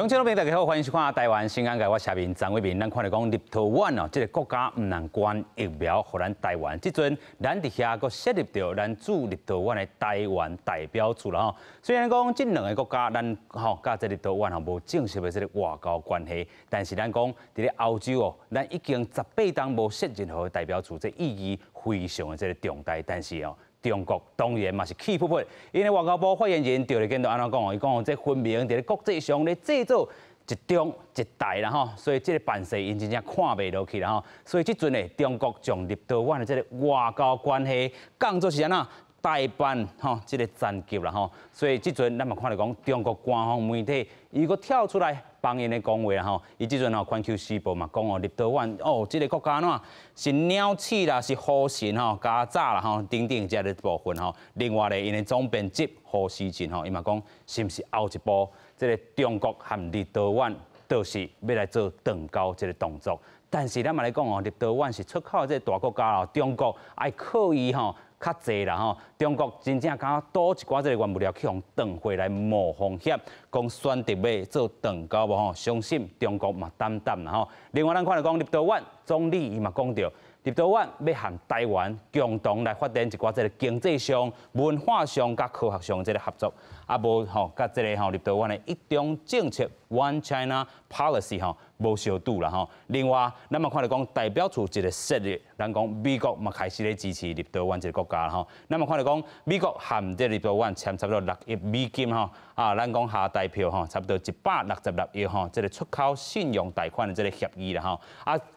乡亲朋友大家好，欢迎收看台湾新安街，我下面张伟民，咱看到讲立陶宛哦，这个国家唔能关疫苗，互咱台湾。即阵咱伫遐阁设立着咱驻立陶宛的台湾代表处啦吼。虽然讲这两个国家咱甲这立陶宛无正式的这个外交关系，但是咱讲伫咧欧洲哦，咱已经18档无设任何代表处，这意义非常的这个重大。但是哦。中国当然嘛是气噗噗，因为外交部发言人赵立坚就安怎讲哦？伊讲这分明伫咧国际上咧制造一中一大啦吼，所以这个办事因真正看袂落去啦吼，所以即阵咧中国将立陶宛的这个外交关系当作是安怎代办吼，这个残局啦吼，所以即阵咱嘛看到讲中国官方媒体伊个跳出来帮因咧讲话啦吼，伊即阵吼环球时报嘛讲哦，立陶宛哦，这个国家喏是鸟鼠啦，是虎神吼，家早啦吼，等等这个部分吼。另外咧，因的总编辑胡锡进吼，伊嘛讲是毋是后一步，这个中国和立陶宛倒是要来做断交这个动作。但是咱嘛来讲哦，立陶宛是出口这个大国家咯，中国爱靠伊吼。较济啦吼，中国真正敢倒一寡这个原物料去用断回来冒风险，讲选择要做断交无吼，相信中国嘛担啦吼。另外咱看到讲立陶宛总理伊嘛讲到，立陶宛要和台湾共同来发展一寡这个经济上、文化上、甲科学上这个合作，啊无吼，甲这个吼立陶宛的一中政策 One China Policy 吼。无相拄啦吼，另外，咱嘛看到讲代表处一个设立，咱讲美国嘛开始咧支持立陶宛这个国家啦吼，咱嘛看到讲美国和这立陶宛签差不多6亿美金吼，咱讲下代票吼，差不多166亿吼，这个出口信用贷款的这个协议啦吼，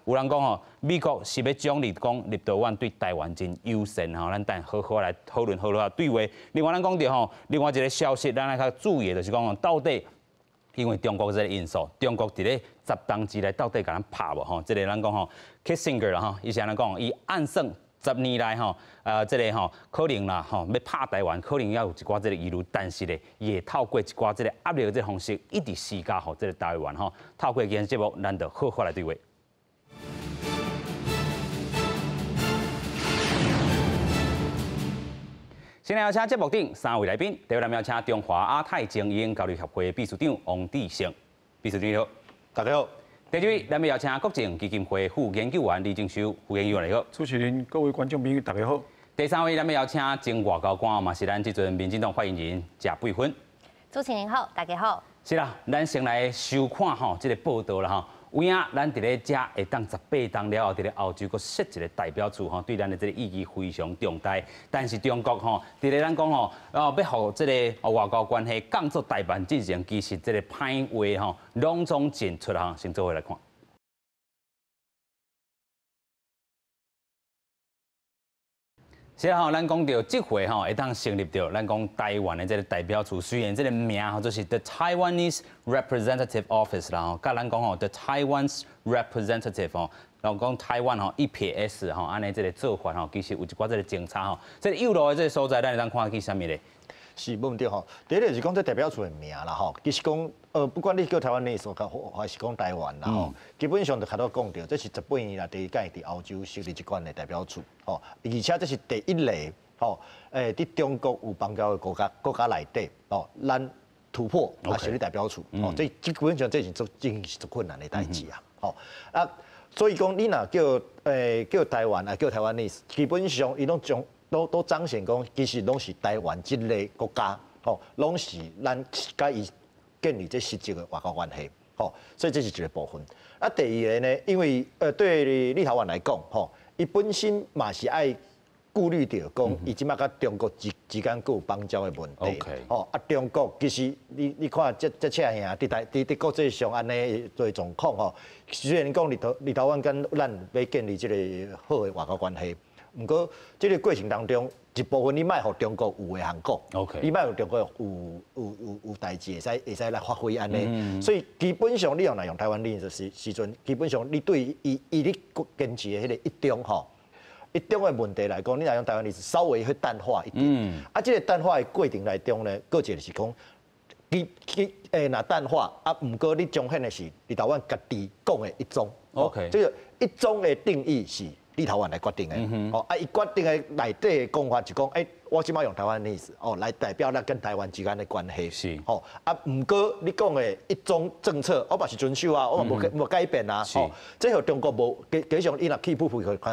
有人讲吼，美国是要奖励讲立陶宛对台湾真友善吼，咱等好好来讨论好好对话。另外咱讲到吼，另外一个消息，咱来较注意的就是讲到底。因为中国这个因素，中国伫咧10当之内到底甲咱拍无吼？这个咱讲吼 ，Kissinger 啦吼，伊是安尼讲，伊暗算10年来吼，这个吼可能啦吼，要拍台湾，可能要有一寡这个疑虑，但是咧，也透过一寡这个压力的这方式，一直施加吼这个台湾吼，透过今日节目，咱就好好来对话。先来邀请节目顶3位来宾，第一位来邀请中华亚太精英交流协会秘书长王志成，秘书长你好，大家好。第二位来邀请国政基金会副研究员李正修，副研究员你好，主持人、各位观众朋友大家好。第三位来邀请前外交官嘛是咱即阵民进党发言人贾桂芬，主持人好，大家好。是啦，咱先来收看吼这个报道啦吼。有影，咱伫咧遮会当18档了后，伫咧欧洲阁设一个代表处吼，对咱的这个意义非常重大。但是中国吼，伫咧咱讲吼，要互这个外交关系降做代办进行，其实这个歹话吼，拢总进出哈，先做伙来看。是啊，咱讲到这回吼，会当成立到咱讲台湾的这个代表处，虽然这个名吼就是 The Taiwanese Representative Office 啦吼，甲咱讲吼 The Taiwan's Representative 吼，然后讲台湾吼 EPS 吼，安尼这个做法吼，其实有一寡这个政策吼，这个右路的这个所在，咱会当看去啥物咧？是冇问题吼。第一个是讲这代表处的名啦吼，其实讲不管你叫台湾内所还是讲台湾啦吼，基本上就开头讲到，这是18年来第一届伫欧洲设立这款的代表处吼，而且这是第一例吼，伫中国有邦交的国家内底吼，咱突破设立代表处吼，这基本上这是做困难的代志啊，吼所以讲你若叫台湾啊，叫台湾内，基本上伊拢都彰显讲，其实拢是台湾这个国家，吼，拢是咱甲伊建立这实质的外交关系，吼，所以这是一个部分。第二个呢，因为对立陶宛来讲，吼，伊本身嘛是爱顾虑到讲，伊即马甲中国之间有邦交的问题，吼，中国其实你看这赤兄伫国际上安尼做状况，吼，虽然讲立陶宛跟咱要建立这个好的外交关系。不过，这个过程当中，一部分你卖互中国有的效果，你卖互中国有代志会使来发挥安尼，所以基本上你用台湾历史时阵，基本上你对伊咧坚持的迄个一中吼，一中的问题来讲，你若用台湾历史稍微去淡化一点，这个淡化的过程来中呢，个一个是讲，若淡化不过你彰显的是立陶宛家己讲的一中，这个一中的定义是。立陶宛来决定的。哦，伊决定的内底的讲法就讲，我即摆用台湾的意思，来代表咱跟台湾之间的关系。是。毋过你讲的一中政策，我嘛是遵守啊，我嘛无改变啊。这和中国无，加上伊若起步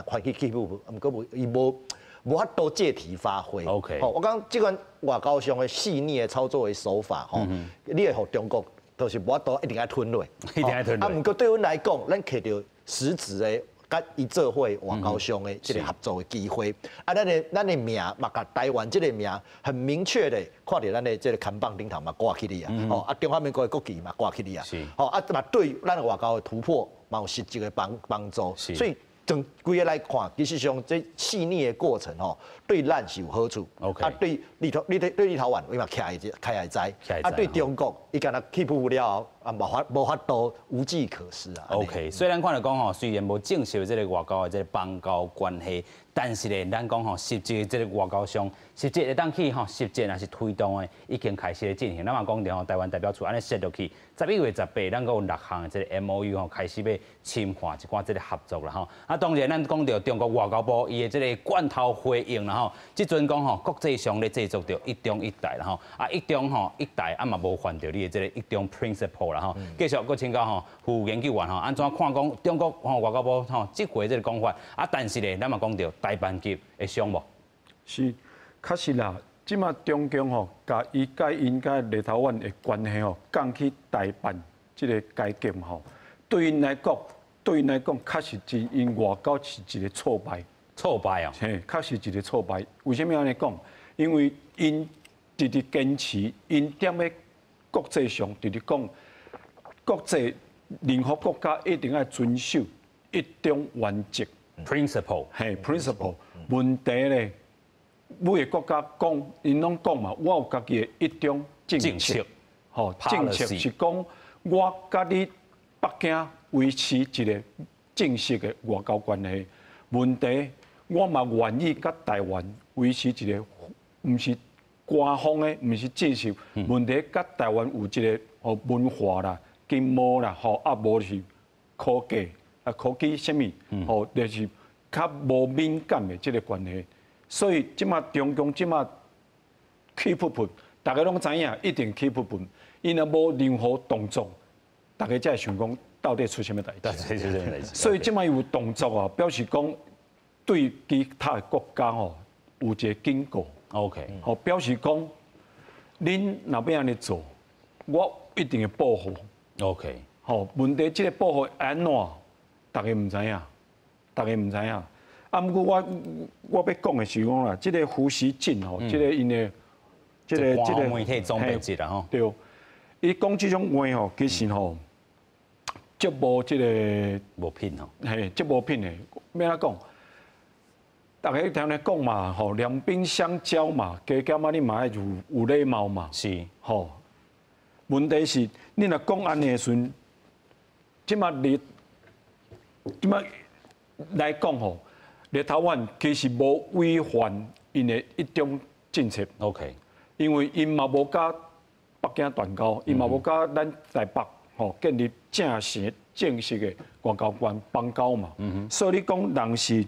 还去起步，毋过伊无法度借题发挥。OK。我讲即款外交上的细腻的操作的手法，你会互中国都是无法度一定爱吞落。一定爱吞落。毋过对阮来讲，咱摕到实质的。甲伊做伙外交上的这个合作的机会，咱的名嘛，甲台湾这个名很明确的看到咱的这个看板顶头嘛挂起哩啊，中华民国的国旗嘛挂起哩啊，嘛对咱的外交的突破嘛有实质的帮助，所以从规个来看，其实上这细腻的过程对咱是有好处，对立陶宛伊嘛徛会知，对中国伊敢若起步了无法度无计可施啊。OK， 虽然看到讲虽然无正式的这个外交的这个邦交关系，但是咧，咱讲实际的这个外交上，实际会当去实际也是推动的，已经开始咧进行。咱嘛讲到台湾代表处安尼设落去，11月18，咱有6项的这个 MOU 开始要深化一寡这个合作啦当然咱讲到中国外交部伊的这个罐头回应啦即阵讲国际上咧制作着一中一台啦一中一台嘛无犯着你的这个一中 principle 啦继续搁请教副研究员安怎看讲中国外交部即回这个讲法但是咧咱嘛讲到大班级会伤无？是，确实啦。即马中共甲伊因甲立陶宛的关系降去台办即个改革对因来讲，确实是因外交是一个挫败。挫败哦。嘿，确实一个挫败。为什么安尼讲？因为因直直坚持，因踮咧国际上直直讲，国际任何国家一定要遵守一中原则。principle， 嘿 ，principle。问题咧，每个国家讲，因拢讲嘛，我有家己的一中政策，政策是讲我甲你北京维持一个正式的外交关系。问题我嘛愿意甲台湾维持一个，毋是官方的，毋是正式。问题甲台湾有一个文化啦、经贸啦，无是科技科技什么，就是较无敏感的这个关系。所以即马中共即马起不笨，大家拢知影一定起不笨，因若无任何动作，大家才会想讲到底出什么代志。所以即马有动作表示讲对其他的国家有一个警告。OK， 表示讲恁若要安尼做，我一定会保护。OK， 问题即个保护安怎？大家唔知影。毋过我要讲的是讲啦，即个胡锡进即个因的，即个媒体总编辑啦对，伊讲即种话其实足无即个无品足无品的。要安怎讲？大家听咧讲嘛，两兵相交嘛，加减你嘛要有礼貌嘛。是。问题是，你若讲安尼的时阵，即马来讲立陶宛其实无违反因的一种政策。OK， 因为因嘛无甲北京断交，因嘛无甲咱台北建立正式的外交邦交嘛。所以你讲人是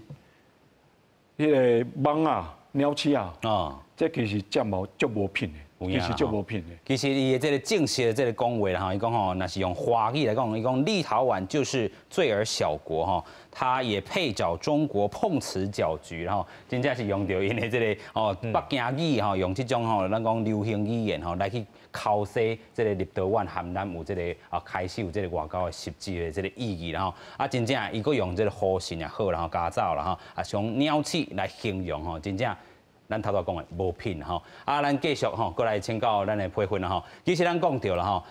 迄个蚊啊、鸟鼠啊，这其实足无品的。其实足无品的。其实伊的这个正式的这个讲话啦，伊讲那是用华语来讲，伊讲立陶宛就是罪而小国他也配找中国碰瓷搅局，真正是用到因的这个北京语用这种咱讲流行语言来去敲洗这个立陶宛和咱有这个开始有这个外交的实质的这个意义真正伊佫用这个好心也好啦，家早啦用鸟鼠来形容真正。咱头头讲的无品咱继续过来请教咱的培训其实咱讲到了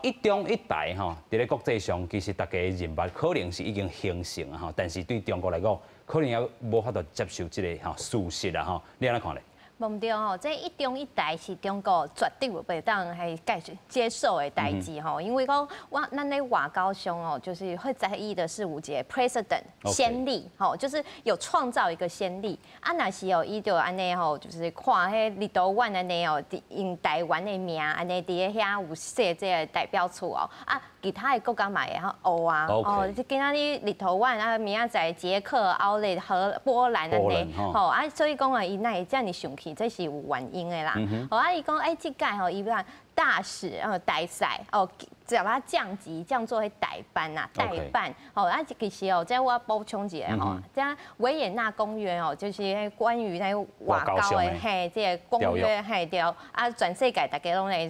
一中一台伫咧国际上，其实大家认为可能是已经形成但是对中国来讲，可能也无法度接受这个事实啦你安怎看咧？唔对吼，这一中一台是中国绝对袂当系接受的代志吼，因为讲咱咧外交上哦，就是会在意的是有一个 precedent 先例吼，就是有创造一个先例。啊，若是哦，伊就安尼吼，就是看迄立陶宛安尼哦，用台湾的名安尼伫咧遐有设这个代表处哦，啊，其他的国家嘛会晓学啊，哦，即今仔日立陶宛啊，明仔载捷克、奥地利、波兰安尼，吼啊，所以讲啊，伊那会遮尔生气。这是有原因的啦。啊，伊讲，这届吼，伊讲大使代赛哦，把它降级，降做代班呐，代办。哦，啊，其实哦，这我补充一下吼，这维也纳公约哦，就是关于那外交的嘿，这个公约嘿对，啊，全世界大家拢来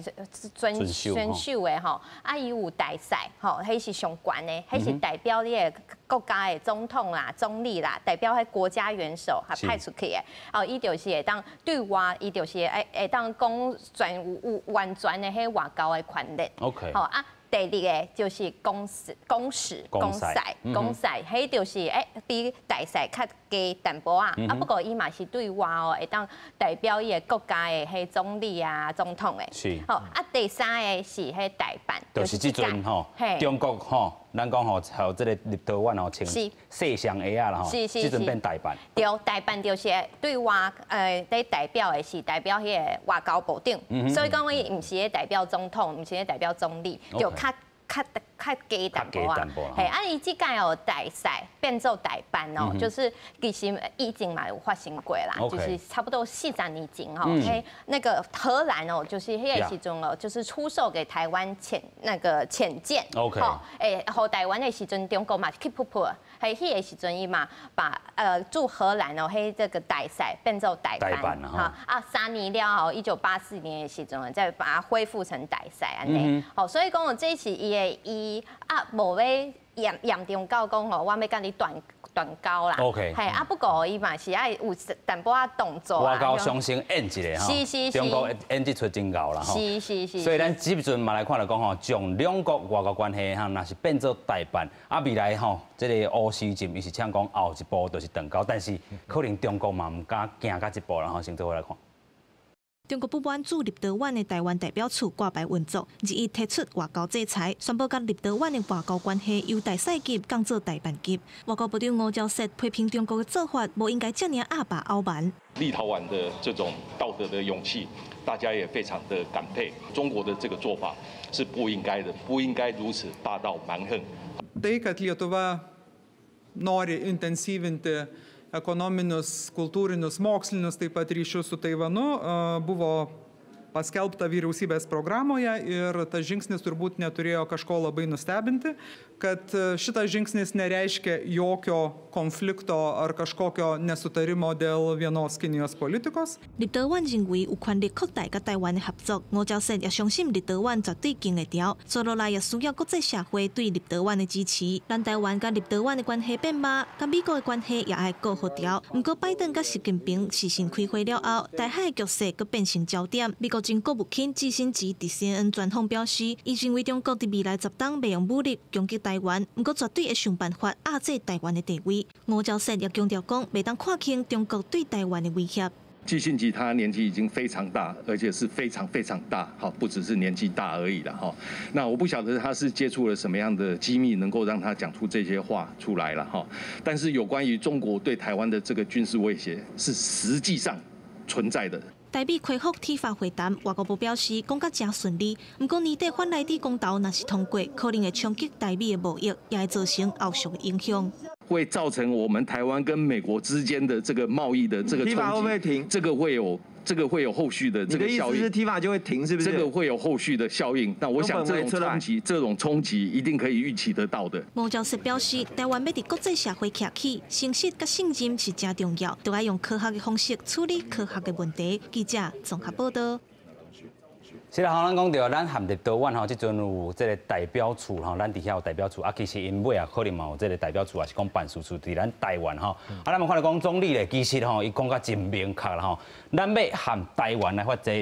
遵守的吼。啊，伊有代赛吼，迄是上悬的，迄是代表你的国家的总统啦、总理啦，代表迄国家元首还派出去的。哦，伊就是会当对外，伊就是会当讲完全的迄外交的权利。OK。好啊。第二个就是公赛，迄就是比大赛较低淡薄啊。啊，不过伊嘛是对外哦，会当代表伊个国家的迄总理啊、总统的。是。好啊，第三个是迄代办，就是即阵吼，中国吼，咱讲吼，还有这个立陶宛吼，穿摄像鞋啊啦吼，即阵变代办。对，代办就是对外咧代表的是代表迄个外交部长，所以讲伊毋是咧代表总统，毋是咧代表总理，就较低淡薄啊，嘿，啊，伊即届哦代赛变做代办哦，就是其实以前嘛有发生过啦，就是差不多40年前哦，嘿，那个荷兰哦，就是迄个时阵哦，就是出售给台湾潜舰，OK，互台湾的时阵，中国嘛 keep up，嘿，迄个时阵伊嘛把驻荷兰哦，迄这个代赛变做代办哈，啊，3年了后，1984年的时阵再把它恢复成代赛安尼，好，所以讲哦，这是伊啊，无要严重到讲吼，我要甲你断交啦。OK。系啊，不过伊嘛是爱有淡薄仔动作外交双星演一个吼，中国演这出真够啦吼。是。所以咱即阵嘛来看来讲吼，将两国外交关系哈，若是变做代办，啊未来吼，这个乌时阵伊是请讲后一步就是断交，但是可能中国嘛唔敢行到一步啦吼，先做回来看。中国不满驻立陶宛的台湾代表处挂牌运作，日伊提出外交制裁，宣布甲立陶宛的外交关系由大赛级降做代办级。外交部长吴钊燮批评中国的做法，不应该这样阿爸傲慢。立陶宛的这种道德的勇气，大家也非常的感佩。中国的这个做法是不应该的，不应该如此霸道蛮横。Tai, kad Lietuva nori intensyvinti ekonominius, kultūrinius, mokslinius, taip pat ryšius su Taivanu, buvo paskelbta vyriausybės programoje ir tas žingsnis turbūt neturėjo kažko labai nustebinti, kad šitas žingsnis nereiškia jokio konflikto ar kažkokio nesutarimo dėl vienos Kinijos politikos. 立陶宛認為有權力擴大跟台灣的合作，吳钊燮也相信立陶宛絕對經會掉，接落來也需要國際社會對立陶宛的支持。咱台灣跟立陶宛的關係變歹，跟美國的關係也係顧好掉。不過拜登跟習近平事先開會了後，台海的局勢佫變成焦點。美國前國務卿基辛格佇 CNN 專訪表示，伊認為中國佇未來10當袂用武力攻擊台灣，不過絕對會想辦法壓制台灣的地位。吳钊燮也強調講，袂當看輕中國對台灣的威脅。基辛格他年紀已經非常大，而且是非常非常大，好，不只是年紀大而已了哈。那我不曉得他是接觸了什麼樣的機密，能夠讓他講出這些話出來了哈。但是有關於中國對台灣的這個軍事威脅，是實際上存在的。台美恢復鐵法會談，外交部表示講甲真順利，不過年底反萊豬公投若是通過，可能會衝擊台美的貿易，也會造成後續的影響。會造成我們台灣跟美國之間的這個貿易的這個衝擊。會不會停？這個會有後續的這個效應。你的意思是提法就會停，是不是？這個會有後續的效應。那我想這種衝擊一定可以預期得到的。吳钊燮表示，台灣要佇國際社會徛起，誠實甲信任是真重要，都要用科學的方式處理科學的問題。記者綜合報道。是啦，咱講到咱含立陶宛吼，即陣有即個代表處吼，咱底下有代表處，啊，其實因尾啊可能嘛有即個代表處，也是講辦事處佇咱台灣吼。啊，咱看來講總理咧，其實吼，伊講甲真明確啦吼，咱要含台灣來發這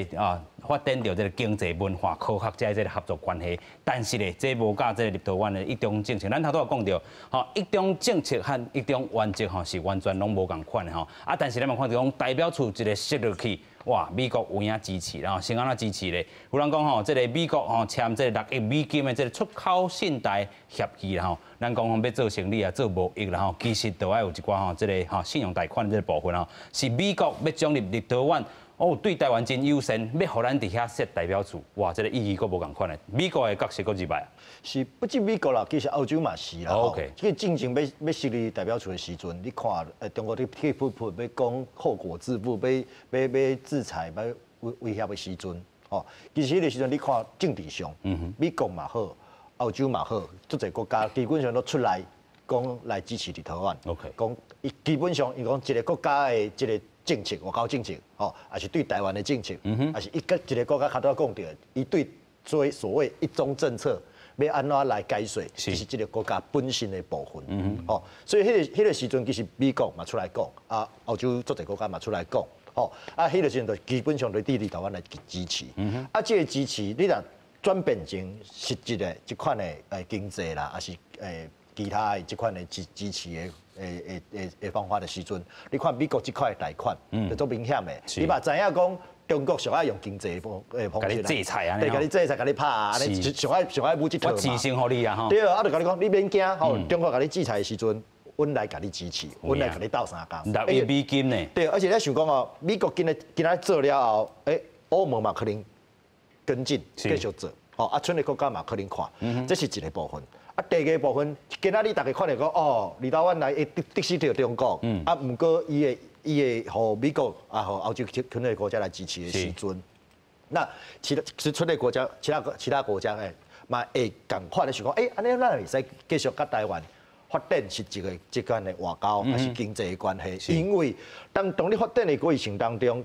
发展到这个经济、文化、科学这个合作关系。但是咧，这无甲这个立陶宛的一中政策，咱头拄也讲到，吼一中政策和一中原则吼是完全拢无共款的吼。啊，但是咱嘛看到讲代表处一个设落去。哇，美国有影支持，然后先安怎支持咧？有人讲吼，这个美国吼签这个6亿美金的这个出口信贷协议啦吼，咱讲要做生意啊，做贸易啦吼，其实都要有一寡吼这个吼信用贷款这个部分吼，是美国要奖励立陶宛。哦，对台湾真友善，要互咱伫遐设代表处，哇，这个意义阁无共款的。美国的角色阁入来，是不止美国啦，其实欧洲嘛是啦。OK，这个进前要设立代表处的时阵，你看，中国你不要讲后果自负，要制裁，要威胁的时阵，哦，其实迄个时阵你看政治上，美国嘛好，欧洲嘛好，足侪国家基本上都出来讲来支持立陶宛。OK，讲基本上伊讲一个国家的一个。政策，外交政策，吼，也是对台湾的政策，也是一个国家较多讲到，伊对所谓一中政策要安怎来解说，就是这个国家本身的部分，吼，所以迄个时阵其实美国嘛出来讲，啊，欧洲足侪国家嘛出来讲，吼，啊，迄个时阵就基本上对立陶宛来支持，啊，这个支持你若转变成实质的这款的经济啦，还是其他的这款的支持的。方法的时阵，你看美国这块贷款，就做明显的。你嘛知影讲，中国上爱用经济方式来制裁啊，对，甲你制裁，甲你拍啊，安尼上爱舞这套嘛。我支持互你啊，吼。对啊，就甲你讲，你免惊，吼，中国甲你制裁的时阵，阮来甲你支持，阮来甲你斗相共。6亿美金呢？对，而且你想讲哦，美国今仔做了后，欧盟嘛可能跟进继续做，哦，啊，剩的国家嘛可能看，这是一个部分。啊，第二个部分，今仔日大家看到讲，哦，立陶宛来得失到中国，啊，毋过伊会互美国啊，互欧洲其他的国家来支持的时阵，那其他的国家，其他国家嘛会共款的想讲，安尼咱会使继续甲台湾发展是一个即款的外交还是经济的关系，因为当你发展的过程当中，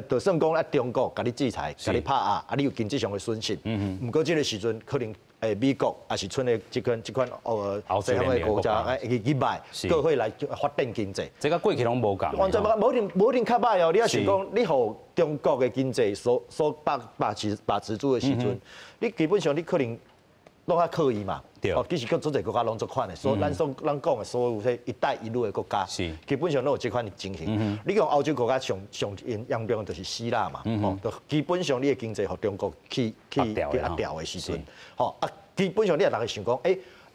就算讲中国甲你制裁，甲你拍啊，你有经济上的损失，毋过这个时阵可能。美国也是剩的这款西方的国家，去买，都会来发展经济。这个过去拢无共，完全无一定较歹哦。你要想讲，你互中国的经济所把持住的时阵，你基本上你可能拢较刻意嘛。哦，其实各足侪国家拢做款的，咱讲的所有说一带一路的国家，基本上都有这款的情形。你讲欧洲国家上严重就是希腊嘛，哦，就基本上你的经济和中国去压掉的时阵，吼啊，基本上你也大概想讲，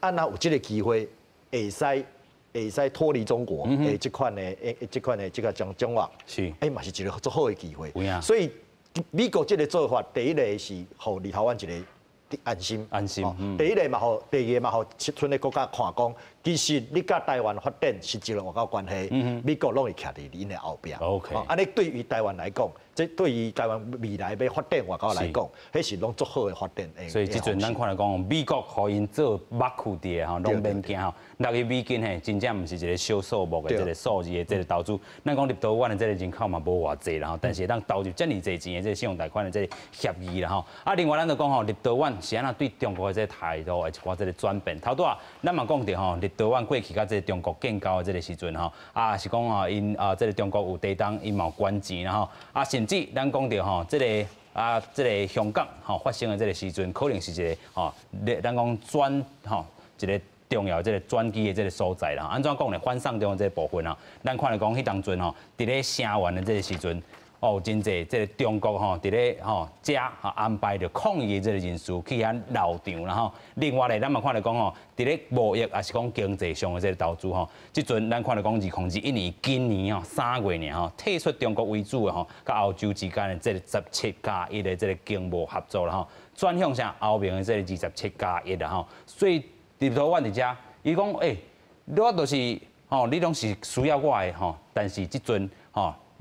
安那有这个机会会使脱离中国的这款的这个掌握，嘛是一个足好的机会。所以美国这个做法，第一个是互立陶宛一个。安心，第一个嘛好，第二个嘛好，剩的国家看讲，其实你甲台湾发展是一个外交关系，美国拢会徛伫因的后边。OK，安尼对于台湾来讲，这对于台湾未来要发展外交来讲，迄是拢足好的发展。所以即阵咱看来讲，美国互因做目库地吼，拢免惊吼。6亿美金真正毋是一个小数目的这个数字的这个投资。咱讲立陶宛的这个人口嘛无偌济啦吼，但是咱投入遮尔济钱的这个信用贷款的这个协议啦吼。啊，另外咱就讲吼，立陶宛是安怎对中国的这个态度的一寡这个转变。头拄啊，咱嘛讲着吼，立陶宛过去甲这个中国建交的这个时阵吼，是讲吼因这个中国有地当因嘛有管钱啦吼，甚至咱讲着吼，这个香港吼发生的这个时阵，可能是一个吼，咱讲一个重要这个转机的这个所在啦。安怎讲呢？反送中的这个部分啊，咱看来讲，迄当阵吼，伫咧声援的这个时阵。真济这个中国吼，伫咧遮安排着抗议的这个人士去遐闹场然后，另外咧，咱嘛看来讲吼，伫咧贸易也是讲经济上的这个投资吼，即阵咱看来讲2021年今年3月呢退出中国为主的甲欧洲之间的这个17+1的这个经贸合作啦吼，转向啥欧盟的这个27+1啦吼，所以立陶宛伫遮，伊讲我就是你拢是需要我的但是即阵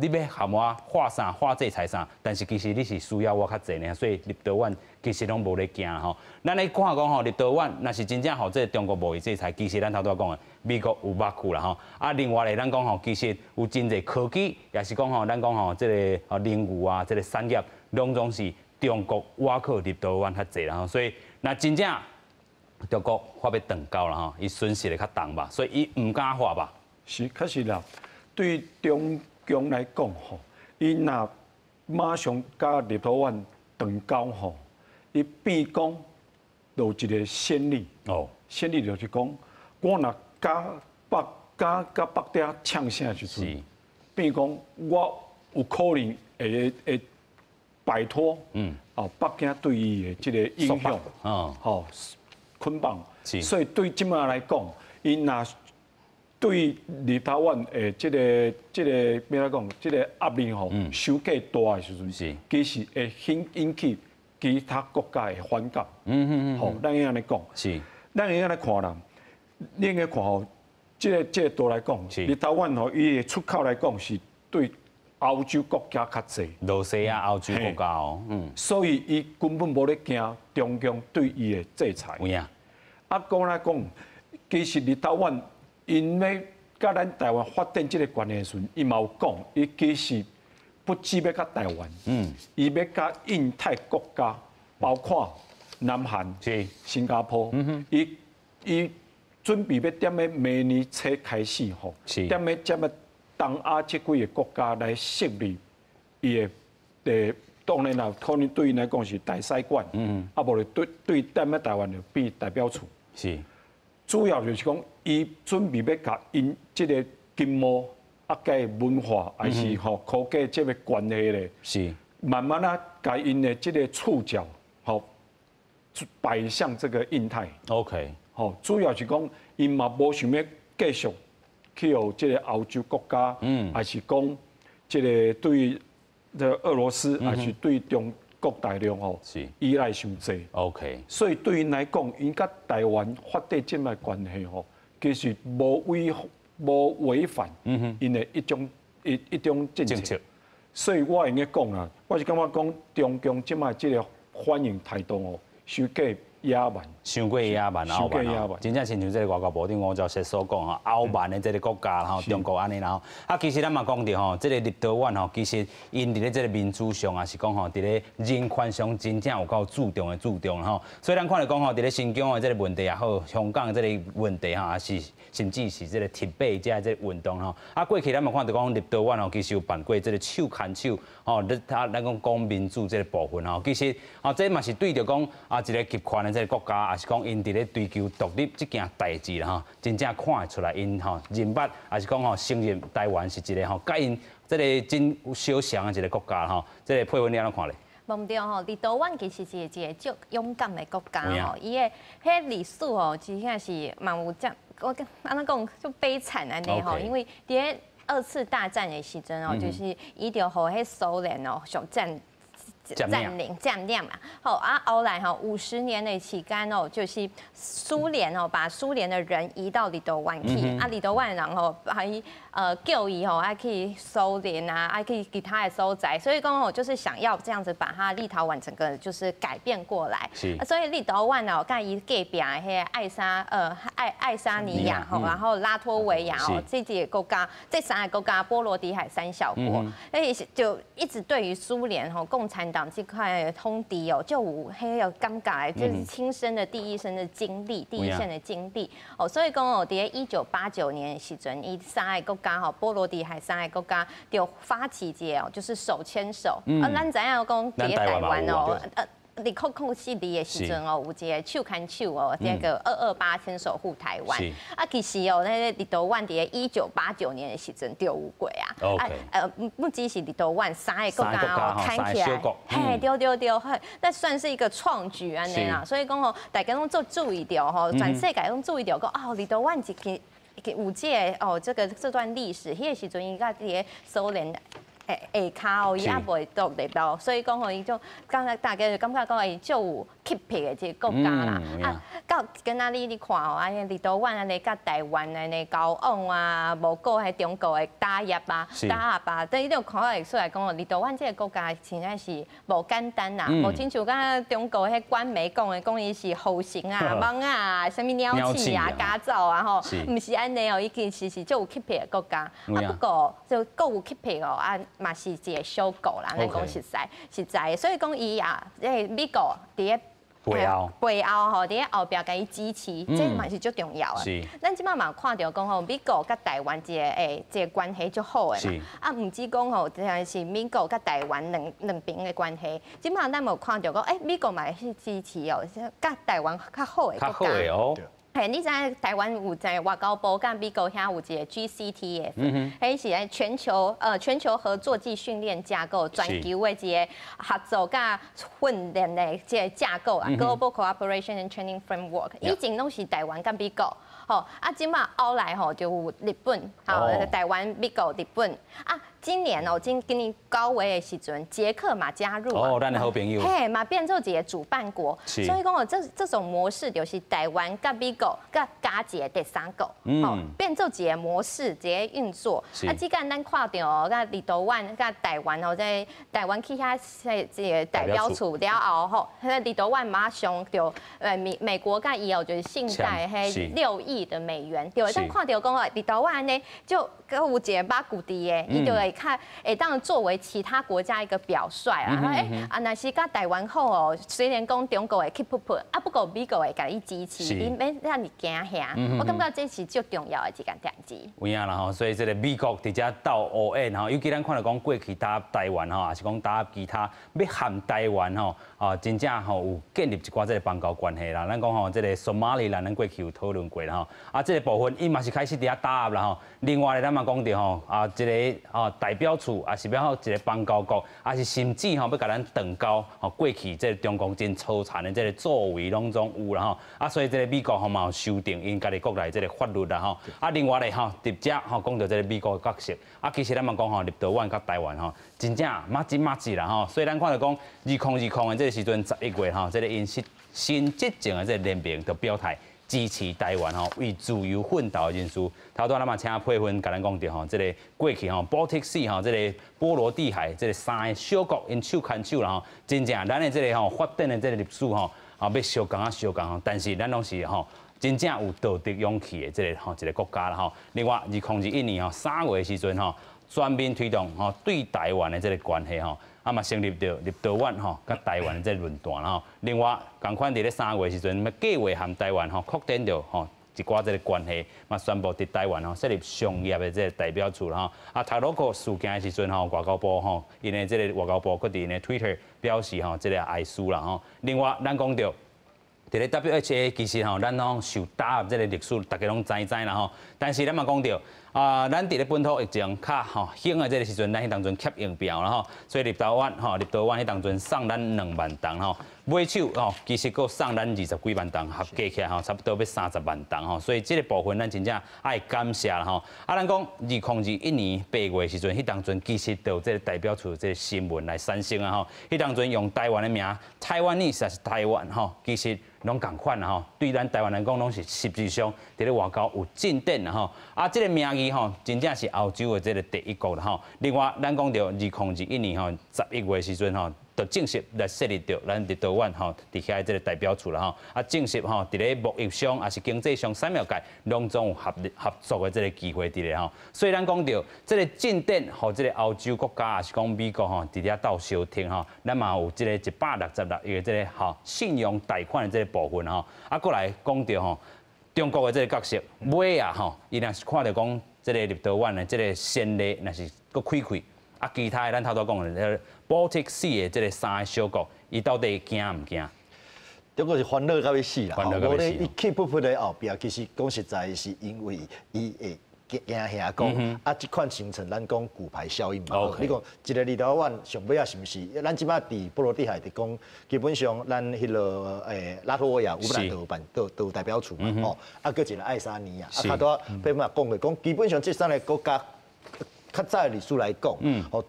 你要含我画制裁啥？但是其实你是需要我较济呢，所以立陶宛其实拢无咧惊吼。咱咧看讲吼，立陶宛若是真正吼这中国贸易制裁，其实咱头拄讲的美国有目库啦吼。另外咧，咱讲吼，其实有真侪科技，也是讲吼，咱讲吼，这个能源啊，这个产业，拢总是中国挖靠立陶宛较济啦吼。所以若真正中国发要断交啦吼，伊损失的较重吧，所以伊唔敢发吧。是，确实啦，对中共来讲吼，伊若马上甲立陶宛断交吼，伊变讲有一个先例。哦，先例就是讲，我若甲北嗲呛声时阵，变讲我有可能会摆脱，北京对伊的这个影响，吼捆绑。所以对即马来讲，因若对立陶宛的这个咩来讲，这个压力吼，伤过大的时阵，其实会引起其他国家的反感。吼，咱安尼讲，咱安尼来看啦，你应该看吼，这个度来讲，立陶宛吼，伊的出口来讲是对欧洲国家较济，罗西亚欧洲国家哦，所以伊根本无咧惊中共对伊的制裁。有影。讲来讲，其实立陶宛因要甲咱台湾发展这个关系时，伊嘛有讲，伊其实不只要甲台湾，伊要甲印太国家，包括南韩、新加坡，伊准备要踮咧明年初开始吼，踮咧接咧东亚这几个国家来设立伊的当然啦，可能对因来讲是大使馆，啊无就对踮咧台湾就变代表处。是，主要就是讲，伊准备要甲因即个经贸啊、甲文化，还是吼科技这个关系咧，是慢慢啊，甲因的即个触角，吼摆向这个印太。OK， 吼，主要是讲，因嘛无想要继续去有即个欧洲国家，还是讲即个对这俄罗斯，还是对中国大陆吼，依赖伤济。OK， 所以对因来讲，因甲台湾发展这么关系吼，其实无违反因的一种政策。所以我应该讲啦，我是感觉讲中共即卖这个反应态度哦，伤过野蛮，伤过野蛮，欧蛮哦，真正亲像这个外交部长吴钊燮所讲吼，欧蛮的这个国家吼，中国安尼然后，其实咱嘛讲着吼，这个立陶宛吼，其实因伫咧这个民主上啊，是讲吼，伫咧人权上真正有够注重吼，所以咱看来讲吼，伫咧新疆的这个问题也好，香港的这个问题吼，也是甚至是这个铁背这个运动吼，过去咱嘛看到讲立陶宛吼，其实有办过这个手牵手吼，咱讲民主这个部分吼，其实这嘛是对着讲一个集权的这个国家，也是讲因伫咧追求独立这件代志啦吼，真正看得出来因吼认捌，也是讲吼承认台湾是一个吼，甲因这个真小强的一个国家吼，这个配合你安怎看咧？无对吼，立陶宛其实是一个足勇敢的国家吼，伊的迄历史吼，真正是蛮有这，我安怎讲就悲惨安尼吼，因为伫咧2次大战的时阵哦，就是伊就互迄苏联哦上占领嘛，好后来50年的期间哦，就是苏联哦，把苏联的人移到立陶宛去，立陶宛人吼还叫伊吼还去苏联啊，还去其他的所在，所以讲哦，就是想要这样子把它立陶宛整个就是改变过来，所以立陶宛哦，甲伊隔壁迄爱沙尼亚吼，然后拉脱维亚哦，这几个国家，这3个国家，波罗的海3小国，所以就一直对于苏联吼共产党这块通敌哦，就有迄个感觉，就是亲身的第一线的经历哦，所以讲哦，伫1989年的时阵，伊3个国家吼，波罗的海3个国家就发起一个哦，就是手牵手，咱知影讲伫台湾哦。1994年的时阵哦，有一个手牵手哦，这个228牵手护台湾。其实哦，那个立陶宛伫1989年的时阵就有过啊。不只是立陶宛3个国家哦，看起来，嘿，对，那算是一个创举安尼啦。所以讲哦，大家拢做注意到吼，全世界拢注意到讲哦，立陶宛一个有这哦，这段历史，迄个时阵伊甲伫个苏联。下骹哦，伊也袂独立到，所以讲吼，伊就刚才大家就感觉讲伊就有吸皮的这个国家啦。到今仔日你看哦，立陶宛安尼甲台湾安尼交往啊，无过迄中国的打压啊，等于你就看会出来讲哦，立陶宛这个国家真正是无简单啦，无亲像甲中国迄官媒讲的，讲伊是猴形啊、蠓啊、什么鸟鼠啊、家造啊吼，毋是安尼哦，伊其实是就有吸皮的国家。不过就够有吸皮哦嘛是一个小国啦，咱讲实在，所以讲伊啊，美国伫咧背后吼，伫后壁甲伊支持，这嘛是最重要的。是，咱即摆嘛看到讲吼，美国甲台湾一个关系足好的嘛，啊，唔止讲吼，是美国甲台湾两边的关系，即摆咱有看到讲，美国嘛是支持哦，甲台湾较好的国家。哦。嘿，你知台湾有在外交部甲美国遐有一个 GCTF，迄是喺全球合作暨训练架构全球的一个合作甲训练的一个架构啊 ，Global Cooperation and Training Framework， 以前拢是台湾甲美国，吼啊，即马后来吼就有日本，好，台湾、美国、日本啊。今年今年9月的时阵，捷克嘛加入哦，咱的好朋友，嘿嘛变做一个主办国，所以讲这种模式就是台湾甲美国甲加一个第三国，变做一个模式，一个运作。啊，即间咱看到甲立陶宛甲台湾在台湾去遐这个代表处了后吼，立陶宛马上就美国甲伊就是信贷6亿的美元，对，咱看到讲立陶宛呢就有一个马古迪的，伊就会看当然作为其他国家一个表率啦，若是甲台湾好哦，虽然讲中国会 keep up， 啊不过美国会甲伊支持，伊免让你惊吓，我感觉这是最重要的一件代志。有影啦吼，所以这个美国直接到乌恩吼，尤其咱看到讲过去打台湾吼，也是讲打其他要含台湾吼，真正吼有建立一寡这个邦交关系啦。咱讲吼，这个索马里兰咱过去有讨论过啦吼，这个部分伊嘛是开始伫遐打啦吼。另外咧，咱嘛讲到吼，这个代表处也是要一个邦交国，也是甚至吼要甲咱断交过去这个中国真粗残的这个作为拢总有啦吼。所以这个美国吼嘛有修订因家己国内这个法律啦吼。另外咧吼，直接吼讲到这个美国的角色，其实咱嘛讲吼，立陶宛甲台湾吼，真正马子啦吼。所以咱看到讲2020的这个时阵11月吼，这个因新执政的这个联盟就表态。支持台湾吼，为自由奋斗的人士。头拄咱嘛请佩芬甲咱讲着吼，这个过去吼 Baltic Sea 吼，这个波罗的海这个3个小国因手牵手啦吼，真正咱的这个吼发展的这个历史吼，要相共吼，但是咱拢是吼真正有道德勇气的这个吼一个国家啦吼。另外2021年吼3月的时阵吼，全面推动吼对台湾的这个关系吼。嘛成立着立陶宛吼，甲台湾的这论坛啦吼。另外，同款伫咧3月时阵，计划含台湾吼扩展着吼一寡这个关系，嘛宣布伫台湾吼设立商业的这个代表处啦吼。塔罗克事件的时阵吼，外交部吼，因的这个外交部佮伫因的 Twitter 表示吼，这个哀思啦吼。另外，咱讲着。伫咧 WHA 其实吼，咱拢受打这个历史，大家拢知啦吼。但是咱嘛讲到，咱伫咧本土疫情较吼兴的这个时阵，咱迄当阵吸疫苗啦吼，所以立陶宛迄当阵送咱2万吨吼，买手吼其实佫送咱20几万吨，合计起来吼差不多要30万吨吼，所以这个部分咱真正爱感谢啦吼。咱讲2021年8月时阵，迄当阵其实就有这个代表处这个新闻来产生啊吼，迄当阵用台湾的名，台湾意思是台湾吼，其实。拢共款啦吼，对咱台湾人讲，拢是实质上伫咧外交有进展啦吼。这个名义吼，真正是欧洲的这个第一国啦吼。另外，咱讲到2021年吼11月时阵吼，就正式来设立着咱立陶宛吼伫遐这个代表处啦吼。正式吼伫咧贸易上也是经济上三秒界拢总有合作的这个机会伫咧吼。所以咱讲到这个进展，和这个欧洲国家也是讲美国吼伫遐斗相挺吼，咱嘛有这个166亿的这个吼信用贷款的这个部分吼。过来讲到吼中国的这个角色，尾啊吼，伊若是看到讲这个立陶宛的这个先例，若是搁开。其他咱头拄讲的 Baltic Sea 的这个3个小国，伊到底惊唔惊？中国是烦恼到要死啦！我咧伊 keep up 咧后壁，其实讲实在是因为伊会惊吓讲，这款形成咱讲骨牌效应嘛。你讲一个立陶宛上尾啊，是毋是？咱即摆伫波罗的海伫讲，基本上咱迄个拉脱维亚、乌克兰都有代表处嘛。搁一个爱沙尼亚，较多被嘛讲过，讲基本上这3个国家。较早历史来讲，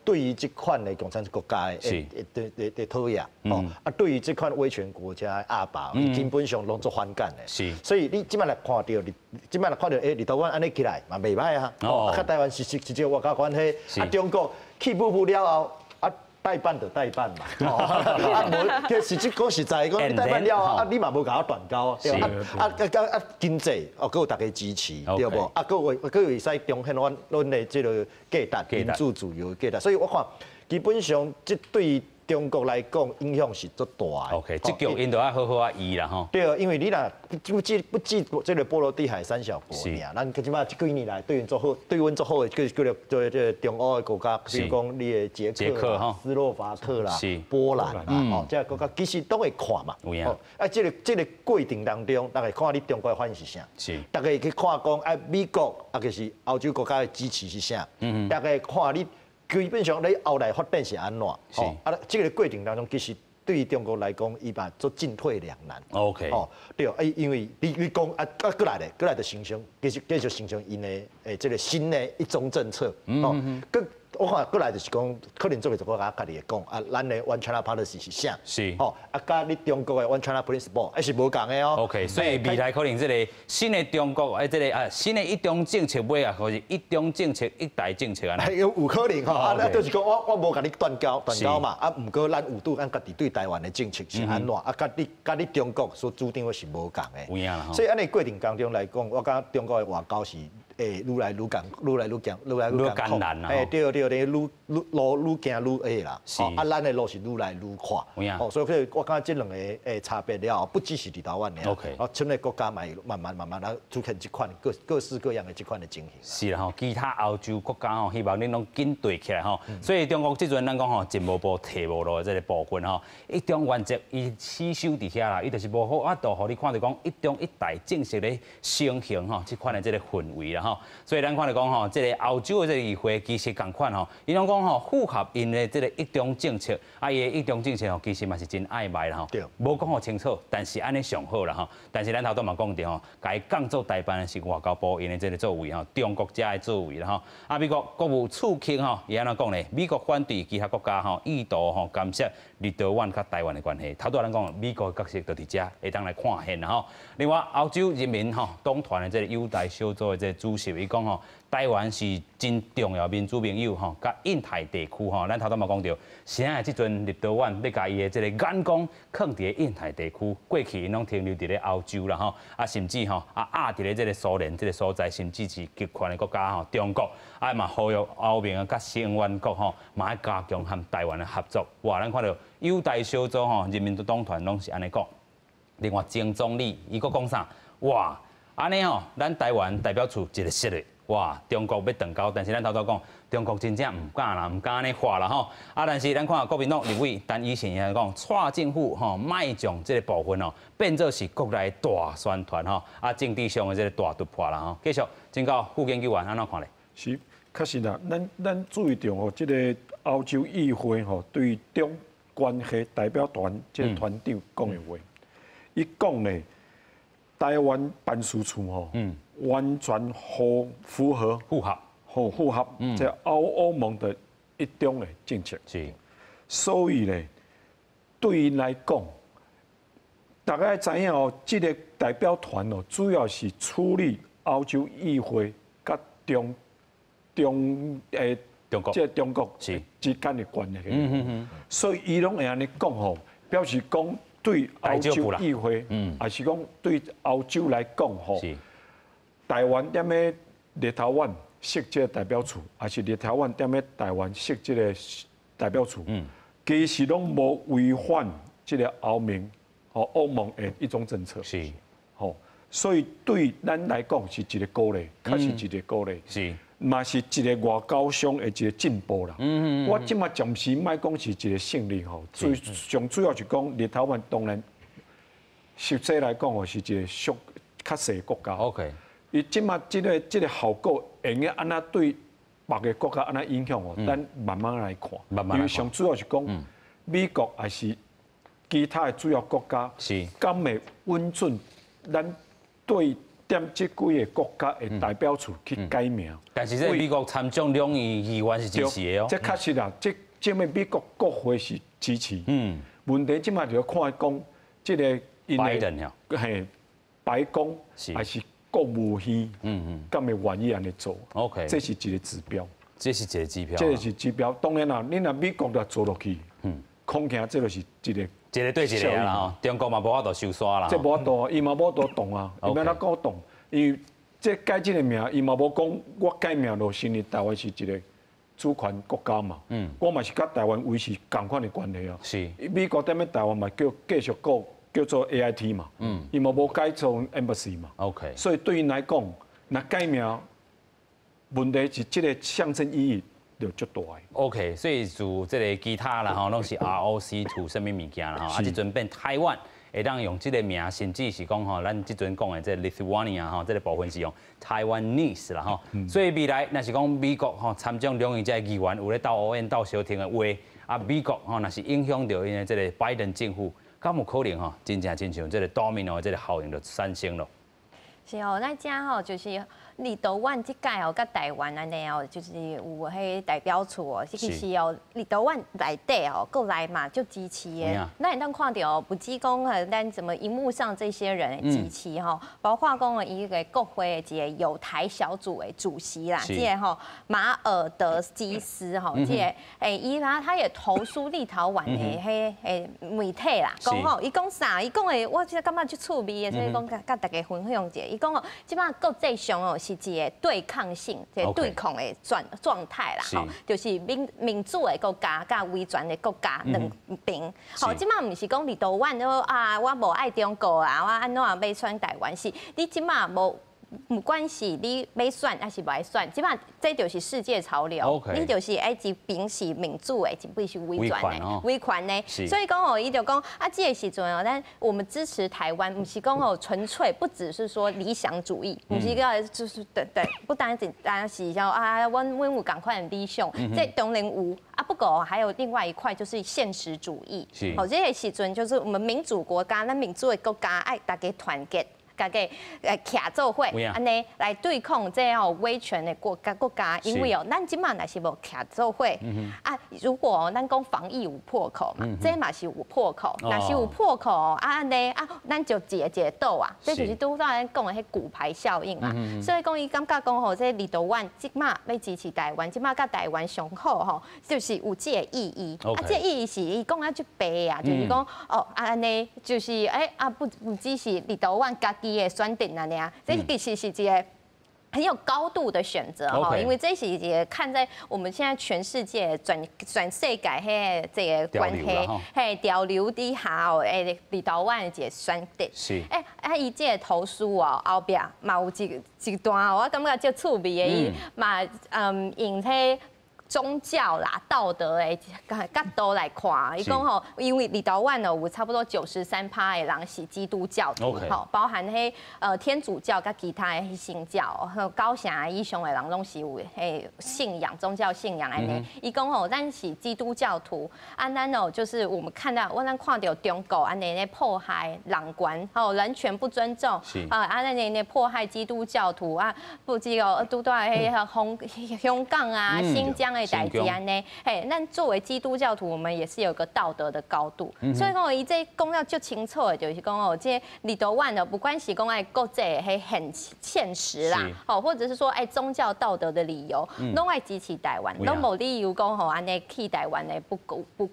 对于这款的共产国家的讨厌，对于这款威权国家的压迫，基本上拢做反感的。所以你即摆来看到，立陶宛安尼起来嘛袂歹啊。甲台湾是一个外交关系，中国去不了后。代办就代办嘛，无其实讲实在讲，你代办了后，你嘛无甲我断交，对吧？经济佫有大家支持，对无？佫会使彰显阮的这个价值、民主自由的价值，所以我看基本上这对中国来讲影响是足大的。OK， 这局因都要好好啊医啦吼。对，因为你若不计这个波罗的海三小国尔，咱即码这几年来对阮做好，对阮做好的叫这中欧的国家，比如讲你的捷克、斯洛伐克啦、波兰哦，这国家其实都会看嘛。有影。这个过程当中，大家看你中国的反应是啥？是。大家去看讲，美国就是欧洲国家的支持是啥？大家看你。基本上，你后来发展是安怎？哦，这个过程当中，其实对于中国来讲，伊嘛做进退两难。OK。哦，对，因为你讲过来的形成，继续形成因的这个新的一中政策。哦，我看过来就是讲，可能做个一个家己会讲，咱的 One China Policy 是啥？是。哦，甲你中国的 One China Principle 还是无共的哦。OK， 所以未来可能这个新的中国这个新的一中政策尾啊，或是一中政策、一大政策啊。有可能吼，就是讲我无甲你断交嘛，毋过咱有拄咱家己对台湾的政策是安怎，甲你中国所主张的是无共的。有影啦。所以安尼过程当中来讲，我感觉中国的外交是。愈来愈艰难啦！对，愈路行愈下啦。是。咱的路是愈来愈宽。哦，所以我感觉这两个差别了，不只是伫台湾尔。OK。剩个国家嘛，慢慢来出现这款各式各样的这款的情形。是啦吼，其他欧洲国家吼，希望恁拢紧对起来吼。所以中国这阵咱讲吼，进无步退无路的这个部分吼，一中原则伊死守伫遐啦，伊就是无法度互你看到讲一中一大正式咧成型吼，这款的这个氛围啦吼。所以咱看来讲吼，这个欧洲的这个议会其实同款吼，伊拢讲吼符合因的这个一中政策，伊的一中政策吼其实嘛是真暧昧啦吼，无讲好清楚，但是安尼上好啦吼。但是咱头都嘛讲着吼，甲伊降做代办的是外交部因的这个作为吼，中国家的作为啦吼。美国国务次卿吼，伊安怎讲呢？美国反对其他国家吼，意图吼干涉立陶宛甲台湾的关系。头拄咱讲，美国的角色就伫遮，会当来看现啦吼。另外，欧洲人民吼党团的这个优待小组的这个主席伊讲吼，台湾是真重要民主盟友吼，甲印太地区吼，咱头拄嘛讲着，现在即阵立陶宛要甲伊的这个眼光放伫印太地区，过去因拢停留伫咧欧洲啦吼，甚至吼伫咧这个苏联这个所在，甚至是极权的国家吼，中国嘛呼吁欧盟啊甲成员国吼，嘛要加强和台湾的合作。哇，咱看到优待小组吼，人民党团拢是安尼讲。另外，前总理伊佫讲啥？哇，安尼吼，咱台湾代表处一个实力。哇，中国要断交，但是咱头讲，中国真正唔敢啦，唔敢安尼画啦吼。但是咱看国民党立委陈以信来讲，蔡政府吼卖将这个部分吼，变做是国内大宣传吼，政治上的这个大突破啦吼。继续，请教副研究员安怎看咧？是，确实啦，咱注意到吼，这个欧洲议会吼对中关系代表团这个团长讲的话，伊讲咧，台湾办事处吼。完全符合这欧盟的一中的政策，是，所以呢，对因来讲，大家知影哦，这个代表团哦，主要是处理欧洲议会甲中国之间的关系，所以伊拢会安尼讲吼，表示讲对欧洲议会，还是讲对欧洲来讲吼。台湾踮咧立陶宛设这个代表处，还是立陶宛踮咧台湾设这个代表处，其实拢无违反这个欧盟的一种政策。是，吼，所以对咱来讲是一个鼓励，确实是一个鼓励。是，嘛是一个外交上的一个进步啦。我即马暂时莫讲是一个胜利吼，最上主要是讲立陶宛当然实际来讲哦是一个较小的国家。OK。伊即马即个效果，会用安那对别个国家安那影响哦，咱慢慢来看。因为上主要是讲，美国还是其他的主要国家，敢会稳准咱对踮即几个国家的代表处去改名。但是这美国参众两院议员是支持的哦。这确实啦，这么美国国会是支持。问题即马就要看讲，这个拜登呀，嘿，白宫还是。国务院，敢会愿意安尼做 ？OK， 这是一个指标。这是一个指标。这是指标。当然啦，你若美国若做落去，恐惊这就是一个对一个啦吼。中国嘛无法度收煞啦。这无法度，伊嘛无法度动啊，伊要哪搞动？因为这改这个名，伊嘛无讲我改名落新的台湾是一个主权国家嘛，我嘛是甲台湾维持同款的关系啊。是。美国踮咧台湾嘛继续叫做 AIT 嘛，伊嘛无改做 embassy 嘛。OK。所以对因来讲，那改名问题是这个象征意义就足大的。OK， 所以就这个其他啦吼，拢是 ROC 图什么物件啦吼，啊，即阵变台湾。会当用这个名，甚至是讲吼，咱即阵讲的这 Lithuania 吼，这个部分是用 Taiwanese 啦吼。所以未来若是讲美国吼参将两院这议员有咧斗乌烟斗小庭的话，啊，美国吼若是影响到因的这个拜登政府，敢有可能吼，真正像这个 domino 的这个效应就产生咯。是哦，那家吼就是立陶宛即届哦，甲台湾安尼哦，就是有迄代表处哦，其实哦，立陶宛内底哦，过来嘛就支持的。那你当看到哦，不只讲咱怎么荧幕上这些人支持吼，包括讲一个国会的一个友台小组的主席啦，即个吼马尔德基斯吼，即个伊他也投诉立陶宛的迄媒体啦，讲吼，伊讲啥？伊讲的我其实感觉就趣味的，所以讲甲大家分享一下。伊讲哦，即摆国际上哦是一个对抗性、一个对抗的状态啦，吼，就是民主的国家甲威权的国家两边。吼，即摆毋是讲立陶宛啊，我无爱中国啊，我安怎要选台湾是？你即摆无。不管是你要选还是不爱选，基本上这就是世界潮流。你就是一边是民主的，一边是威权的，威权的。所以讲哦，伊就讲啊，这个时阵哦，但我们支持台湾，不是讲哦纯粹不只是说理想主义，不是个就是不单是叫啊，我有赶快的理想，这当然有啊。不过还有另外一块就是现实主义。哦，这个时阵就是我们民主国家，咱民主的国家爱大家团结。大家徛做伙，安尼来对抗这样威权的国家，因为哦，咱即马若是无徛做伙，啊，如果咱讲防疫有破口嘛，这嘛是有破口，若是有破口啊，安尼啊，咱就一个斗啊，这就是拄到咱讲的迄骨牌效应嘛。所以讲伊感觉讲吼，这立陶宛即马要支持台湾，即马甲台湾上好吼，就是有这个意义。啊，这个意义是伊讲啊，就白啊，就是讲哦，安尼就是不只是立陶宛家己的选定啊，这其实是一个很有高度的选择哈，因为这是也看在我们现在全世界全世界嘿这个关系嘿潮流底下哦，立陶宛一个选定是伊这个图书哦后壁嘛有一段我感觉足趣味的，伊嘛用迄宗教啦、道德的角度来看，伊讲吼，因为立陶宛哦有差不多93%的人是基督教徒，吼，包含迄天主教甲其他的信教，还有高城以上的人拢是有信仰、宗教信仰安尼。伊讲吼，咱是基督教徒，咱哦就是我们看到，咱看到中国安尼迫害人权，吼人权不尊重，安尼迫害基督教徒啊，不只有拄到香港啊、新疆的。代志安尼，咱作为基督教徒，我们也是有个道德的高度。所以讲，伊这讲了足清楚的，就是讲哦，这立陶宛的不管是讲国际很现实啦，或者是说宗教道德的理由，拢爱支持台湾，拢无理由讲吼安尼去台湾的不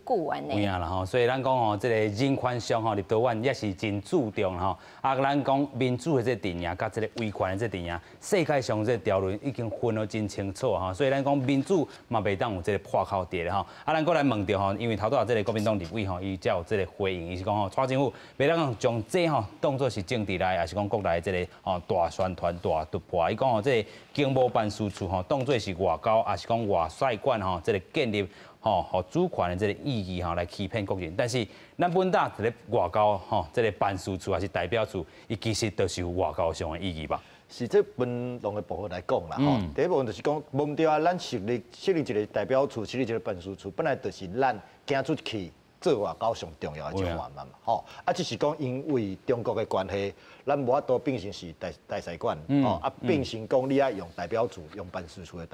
顾安尼。有影啦吼，所以咱讲吼，这个人权上吼，立陶宛也是真注重吼。啊，咱讲民主的这阵营，甲这个威权的这阵营，世界上这条路已经分得真清楚哈。所以咱讲民主嘛。袂当有这个破口伫咧吼，啊，咱过来问着吼，因为头拄仔这个国民党立委吼，伊才有这个回应，伊是讲吼，蔡政府袂当将这吼当作是政治来，也是讲国内这个吼大宣传、大突破。伊讲吼，这个经贸办事处吼，当作是外交，也是讲外使馆吼，这个建立吼和主权的这个意义吼来欺骗国人。但是咱本大这个外交吼，这个办事处还是代表处，伊其实都是有外交上的意义吧。是这分两个部分来讲啦，吼。第一部分就是讲，忘掉啊，咱设立一个代表处，设立一个办事处，本来就是咱行出去做外交上重要的一环嘛，吼。啊，只是讲因为中国的关系，咱无法度变成是大使馆，吼，啊，变成讲你爱用代表处、用办事处的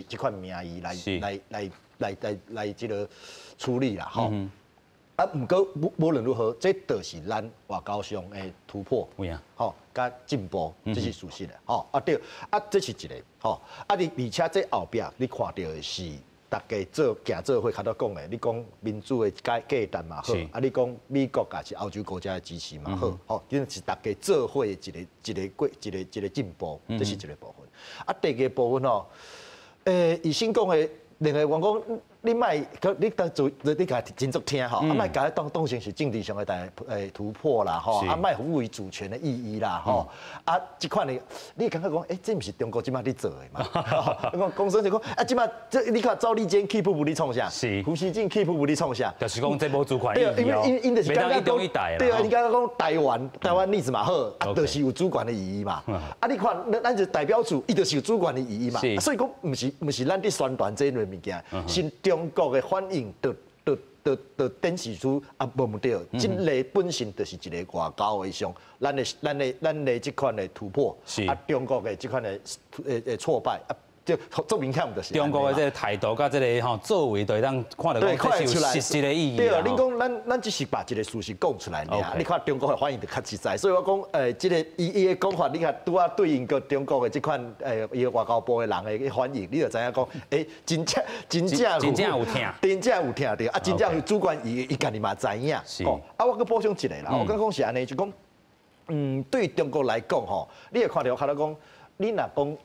这款名义来这个处理啦，吼。啊，不过无论如何，这就是咱外交上的突破，吼，甲进步，这是事实的，吼。啊对，啊这是一个，吼。啊而且这后壁你看到的是，大家行做会较多讲的，你讲民主的价值嘛好，啊你讲美国也是欧洲国家的支持嘛好，吼，就是大家做伙一个进步，这是一个部分。啊第二个部分吼，以先讲的另外讲讲，你卖，你当做你家真足听吼，啊卖家当成是政治上的突破啦吼，啊卖无为主权的意义啦吼，啊这款的，你感觉讲，这不是中国即马在做的嘛？讲说就讲，啊即马这你看赵立坚 keep 不你创啥？是胡锡进 keep 不你创啥？就是讲这波主权意义哦。因就是刚刚讲对啊，你刚刚讲台湾例子嘛好，啊就是有主权的意义嘛。啊你看，咱就代表处，伊就是有主权的意义嘛。所以讲，不是咱伫宣传这类物件，是中国的反应，就展示出啊，无对，这个本身就是一个外交的上，咱的这款的突破，啊，中国的这款的挫败啊。就做明显就是。中国的这个态度甲这个吼作为，对咱看到讲这是有实质的意义。对啊，你讲咱只是把一个事实讲出来尔。你看中国的反应就较实在，所以我讲这个伊的讲法，你看拄啊对应个中国的这款伊个外交部的人的反应，你就知影讲真正有听，真正有听到啊，真正有主观伊家己嘛知影。哦，啊，我搁补充一个啦，我刚讲是安尼，就讲对中国来讲吼，你会看到看到讲。你若讲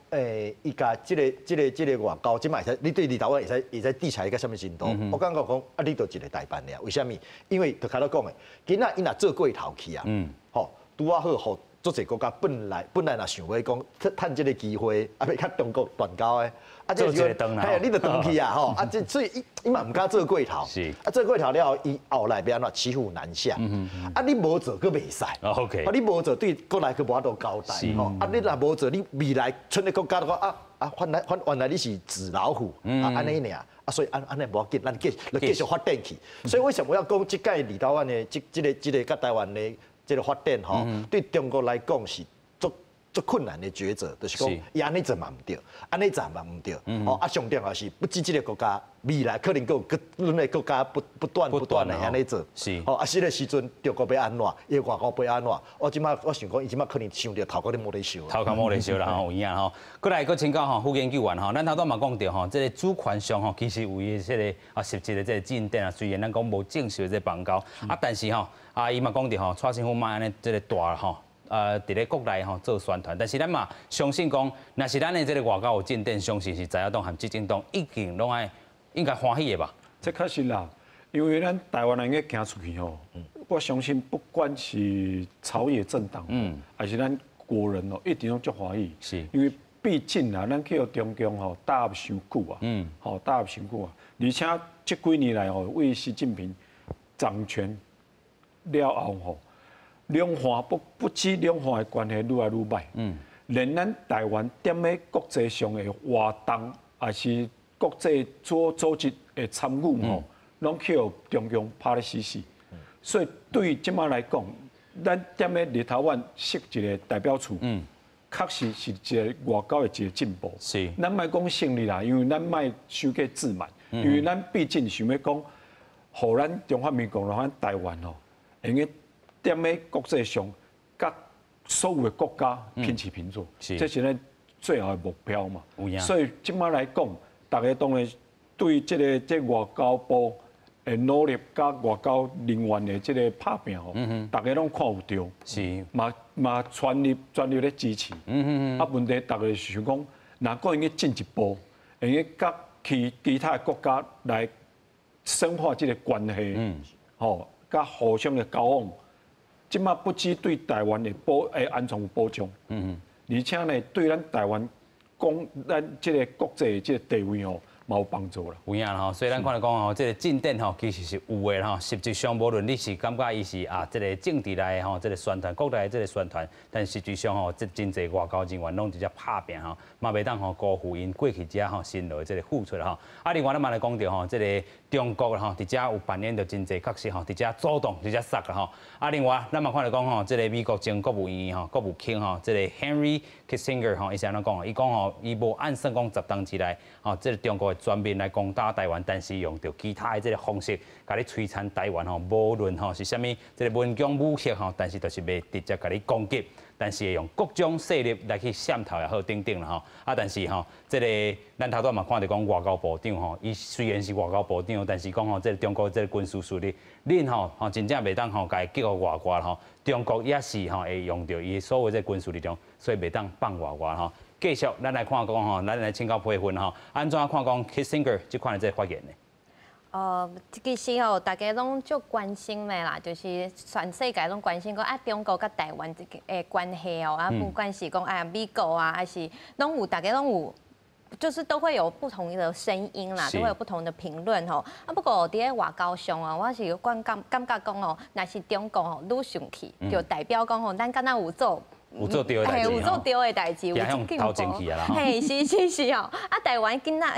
伊家这个外交，即卖你对立陶宛会使制裁一个什么程度？我感觉讲啊，你就一个代办了，为什么？因为就开头讲的，今仔伊若做过头去啊，吼，拄啊好，互足侪国家本来若想要讲趁这个机会，啊，要甲中国断交的，啊，这个灯啦，你就断去啊，吼，啊，所以伊嘛唔敢做过头，是，啊，做过头了后，伊后来要安怎骑虎难下，啊，你无做佫袂使，OK，啊，你无做对国内佫无法度交代，吼，啊，你若无做，你未来剩的国家都讲原来你是纸老虎，啊，安尼尔。啊，所以安尼无要紧，咱继续发展去。所以为什么要讲即届立陶宛的这个甲台湾的这个发展吼，对中国来讲是足困难的抉择，就是讲伊安尼做嘛唔对，安尼做嘛唔对。哦，啊，上重要是不止这个国家，未来可能佫有恁的国家不断的安尼做。是。哦，啊，这个时阵中国要安怎，伊外交要安怎？我想讲，伊即马可能想着头壳咧冇咧烧。头壳冇咧烧啦，吼有影吼。过来佫请教吼副研究员吼，咱头拄嘛讲到吼，这个主权上吼，其实有伊这个实质的这个进展啊，虽然咱讲无正式的这邦交，但是吼伊嘛讲到吼，蔡政府嘛安尼这个大吼。伫咧国内吼做宣传，但是咱嘛相信讲，若是咱的这个外交有进展，相信是在野党和执政党已经拢应该欢喜的吧？这确实啦，因为咱台湾人个行出去吼，我相信不管是朝野政党，还是咱国人哦，一定拢足欢喜。是，因为毕竟啊，咱去到中共吼打压伤久啊，吼打压伤久啊，而且这几年来吼，为习近平掌权了后吼。两岸不止两岸的关系愈来愈歹，连咱台湾踮咧国际上的活动，也是国际组织的参与吼，拢去互中共拍咧死死。所以对即马来讲，咱踮咧立陶宛设一个代表处，确实是一个外交的一个进步。是，咱莫讲胜利啦，因为咱莫伤过自满，因为咱毕竟想要讲，互咱中华民国咱台湾吼，用个。踮咧国际上，甲所有的国家平起平坐，这是咱最后的目标嘛。所以即马来讲，大家当然对这外交部的努力甲外交人员的这个拍拼吼，大家拢看有对，是嘛全力咧支持。啊，问题大家想讲，若果应该进一步，应该甲其他的国家来深化这个关系，吼，甲互相的交往。即马不止对台湾的安全有保障，而且呢，对咱台湾讲咱这个国际这个地位吼，嘛有帮助啦。有影吼，所以咱看来讲吼，这个进展吼，其实是有的吼。实际上，无论你是感觉伊是这个政治内吼，这个宣传，国内这个宣传，但实际上吼，这真侪外交人员拢直接拍拼吼，嘛袂当吼辜负因过去遮吼辛劳的这个付出吼。另外咱嘛来讲到吼，这个中国吼，伫遮有扮演着真侪角色吼，伫遮主动，伫遮杀啦吼。另外咱嘛看来讲吼，这个美国前国务院吼，国务卿吼，这个 Henry Kissinger 吼，伊是安怎讲？伊讲吼，伊无按算讲10当之内吼，这个中国的全面来攻打台湾，但是用着其他的这个方式，甲你摧残台湾吼，无论吼是啥物，这个文攻武吓吼，但是就是袂直接甲你攻击，但是会用各种势力来去渗透也好，等等啦吼。但是吼，这个咱头拄嘛看到讲外交部长吼，伊虽然是外交部长，但是讲吼，这个中国这个军事实力，恁吼真正袂当吼，甲伊激互外挂吼。中国也是吼会用到伊所有这军事力量，所以袂当放外挂吼。继续咱来看讲吼，咱来请教培训吼，安怎看讲 Kissinger 这款的这个发言呢？其实吼，大家拢足关心的啦，就是全世界拢关心讲中国甲台湾的关系哦，不管是讲美国啊，还是拢有大家拢有。就是都会有不同的声音啦，都会有不同的评论吼。不过伫咧外交上哦，我是感觉讲哦，若是中国吼愈生气，就代表讲吼，咱敢若有做对的代志，有做对的代志，有进步。嘿，是哦。台湾今嘛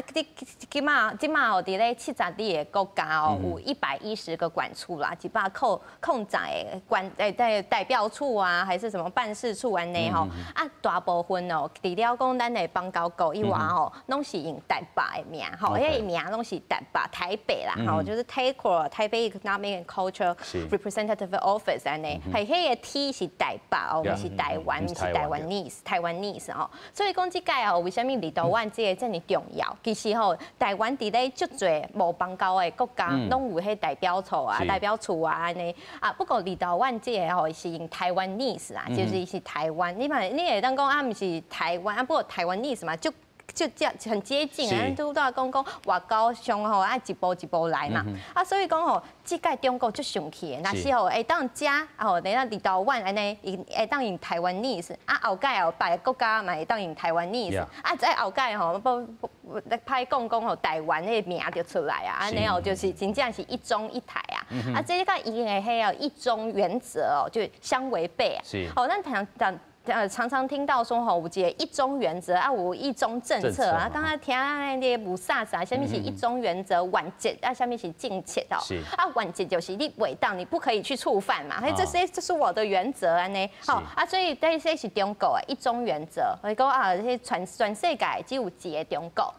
哦，伫咧70里的国家哦，有110个管处啦，100控制的代表处啊，还是什么办事处安尼吼。大部分哦，除了讲咱的邦交国以外吼，拢是用台北的名吼，迄个名拢是台北啦，吼，就是 台北 Economic and Cultural Representative Office 安尼，系迄个 T 是台北哦，是台湾，是台湾 Taiwanese 吼，所以讲即届吼，为虾米立陶宛这个这么重要？其实吼，台湾伫咧足侪无邦交的国家，拢有迄代表处啊、安尼啊。不过立陶宛这个吼是用Taiwanese啦，就是是台湾。你会当讲毋是台湾不过Taiwanese嘛，就很接近啊，都讲外交上吼，一步一步来嘛。所以讲吼，即届中国足生气的，若是吼会当食吼，你立陶宛安尼会当用Taiwanese，后届后别个国家嘛会当用Taiwanese，再后届吼歹讲吼台湾迄个名就出来啊，安尼吼就是真正是一中一台啊。这个伊的迄个一中原则哦，就相违背啊。好，咱常常听到说吼，有一个一中原则有一中政策啊。刚刚听那些无啥啥，下面是一中原则，晚节下面是禁切哦。晚节就是你违当，你不可以去触犯嘛。这是我的原则安尼。好所以这是中国的一中原则。我讲这些全世界只有一个中国。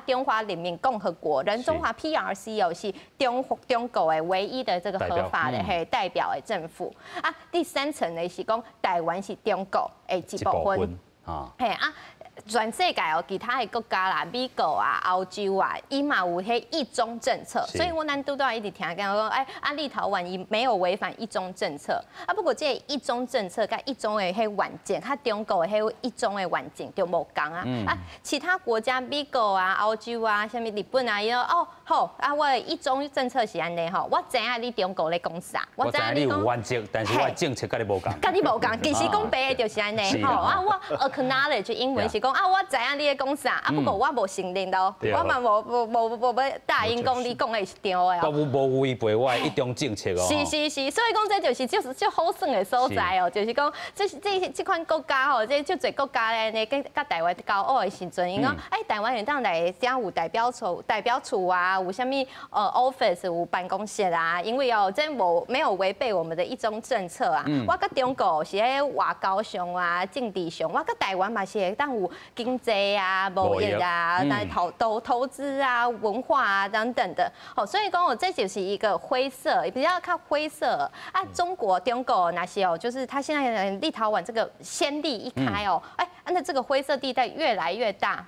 中华人民共和国，中华 PRC 哦是中国的唯一的这个合法的代表的政府。第三层呢是讲台湾是中国。一部分，全世界哦，其他的国家啦，美国啊、欧洲啊，伊嘛有迄一中政策，所以我咱都一直听讲，立陶宛伊没有违反一中政策。不过这一中政策甲一中的迄晚件，甲中国的迄一中的晚件就无共啊。其他国家，美国啊、欧洲啊，什么日本啊，伊好我的一中政策是安尼吼，我知影你中国咧讲啥，我知影你有原则，但是我政策甲你无共。甲你无共，其实讲白的就是安尼吼。我 acknowledge 英文是讲我知影你咧讲啥，不过我无承认咯，我嘛无要答应讲你讲的是对的哦。都无违背我的一中政策哦。是，所以讲这就是好耍的所在哦，就是讲这款国家吼，这就侪国家咧，跟台湾交恶的时阵，因讲台湾人当来这样有代表处啊，有啥物office 有办公室啊，因为这没有违背我们的一中政策啊。我甲中国是喺外交上啊、政治上，我甲台湾嘛是会当有经济啊、贸易啊、投资啊、文化啊等等的。所以讲这就是一个灰色，比较看灰色啊。中国那些就是他现在立陶宛这个先例一开那这个灰色地带越来越大